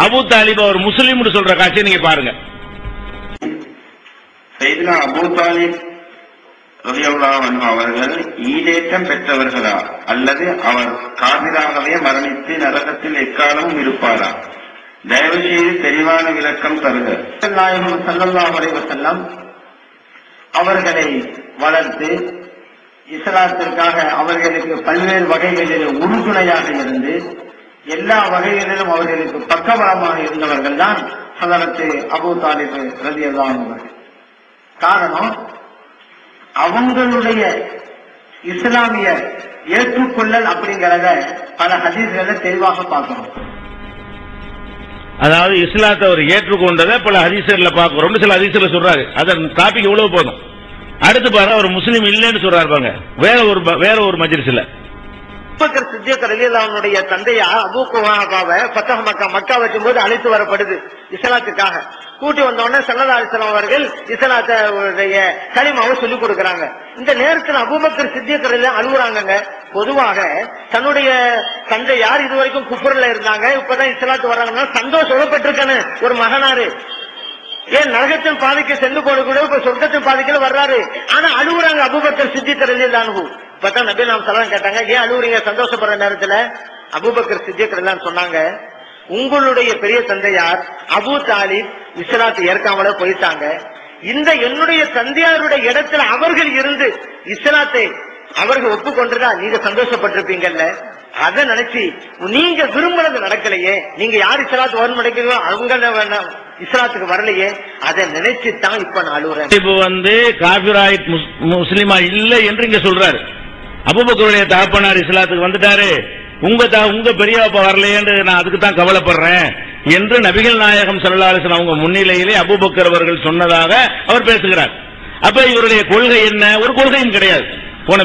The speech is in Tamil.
அபூ தாலிப் அவர் முஸ்லிம்னு சொல்ற காட்சியை நீங்க பாருங்க. சையதுனா அபூ தாலிப் ரலியல்லாஹு அன்ஹு அவர்கள் ஈடேற்றம் பெற்றவர்களா அல்லது அவர் காபிராகவே மரணித்து நரகத்தில் எக்காலமும் இருப்பாரா? தயவு செய்து தெளிவான விளக்கம் தருக. நாயகம் ஸல்லல்லாஹு அலைஹி வஸல்லம் அவர்களை வளர்த்து இஸ்லாத்திற்காக அவர்களுக்கு பல்வேறு வகைகளில் உறுதுணையாக இருந்து எல்லா வகைகளிலும் அவர்களுக்கு பக்கபலமாக இருந்தவர்கள் தான் ஹஸரத் அபூ தாலிப் ரலியல்லாஹு அன்ஹு. காரணம், அவங்களுடைய இஸ்லாமிய ஏற்றுக்கொள்ளல் அப்படிங்கிறத பல ஹதீஸ்களை தெளிவாக பார்க்கணும். அதாவது இஸ்லாத்தை அவர் ஏற்றுக்கொண்டதை பல ஹதீஸ்ல பார்க்கிறோம். சில ஹதீஸ்ல சொல்றாரு, அதன் டாபிக் எவ்வளவு போதும். அடுத்து பாருங்க, அவர் முஸ்லீம் இல்லைன்னு சொல்றாரு பாருங்க, வேற ஒரு மஜ்லிஸ்ல. அபூபக்கர் சித்திக் ரலியல்லாஹு அன்ஹுடைய தந்தையா அபூ குஹாஃபாவை ஃபத்ஹ் மக்கா வைக்கும்போது அழைத்து வரப்படுது இஸ்லாத்துக்காக. கூட்டி வந்தோடனே ஸல்லல்லாஹு அலைஹி வஸல்லம் அவர்கள் இஸ்லாத்துடைய கலிமாவை சொல்லிக் கொடுக்கறாங்க. இந்த நேரத்தில் அபூபக்கர் சித்திக் ரலியல்லாஹு அழுகுறாங்க. பொதுவாக தன்னுடைய தந்தை யார் இதுவரைக்கும் குஃப்ர்ல இருந்தாங்க, இப்பதான் இஸ்லாத்து வர்றாங்கன்னா சந்தோஷப்பட்டிருக்கானு ஒரு மகனாரு. ஏன் நரகத்தின் பாதைக்கு சென்று போடக்கூட இப்ப சொர்க்கத்தின் பாதைக்கு வர்றாரு. ஆனா அழுகுறாங்க அபூபக்கர் சித்திக் ரலியல்லாஹு அன்ஹு. பார்த்தா நபி நாம் ஸல்லல்லாஹு கேட்டாங்க, ஏன் அழுகுறீங்க சந்தோஷப்படுற நேரத்துல? அபூபக்கர் சித்திக் ரலியல்லாஹு சொன்னாங்க, உங்களுடைய பெரிய தந்தையார் அபூ தாலிப் இஸ்லாத்தை ஏற்காமல போயிட்டாங்க. இந்த என்னுடைய தந்தையாருடைய இடத்துல அவர்கள் இருந்து இஸ்லாத்தை அவர்கள் ஒப்புக்கொண்டிருந்தா நீங்க சந்தோஷப்பட்டிருப்பீங்கல்ல. அதை நினைச்சு நீங்க விரும்புறது நடக்கலையே, நீங்க யார் இஸ்லாத்து வரும் நினைக்கிறீங்களோ அவங்க இஸ்லாத்துக்கு வரலையே, அதை நினைச்சுதான் இப்ப நான் அழுகுறேன். இப்ப காபிராயித் முஸ்லிமா இல்லை என்று இங்க சொல்றாரு. அபூபக்கருடைய தகப்பனார் இஸ்லாத்துக்கு வந்துட்டாரு, உங்க பெரியப்பா வரலையேன்னு நான் அதுக்கு தான் கவலைப்படுறேன் என்று நபிகள் நாயகம் ஸல்லல்லாஹு அலைஹி வஸல்லம் அவங்க முன்னிலையிலே அபூபக்கர் அவர்கள் சொன்னதாக அவர் பேசுகிறார். அப்ப இவருடைய கொள்கை என்ன? ஒரு கொள்கையும் கிடையாது. போன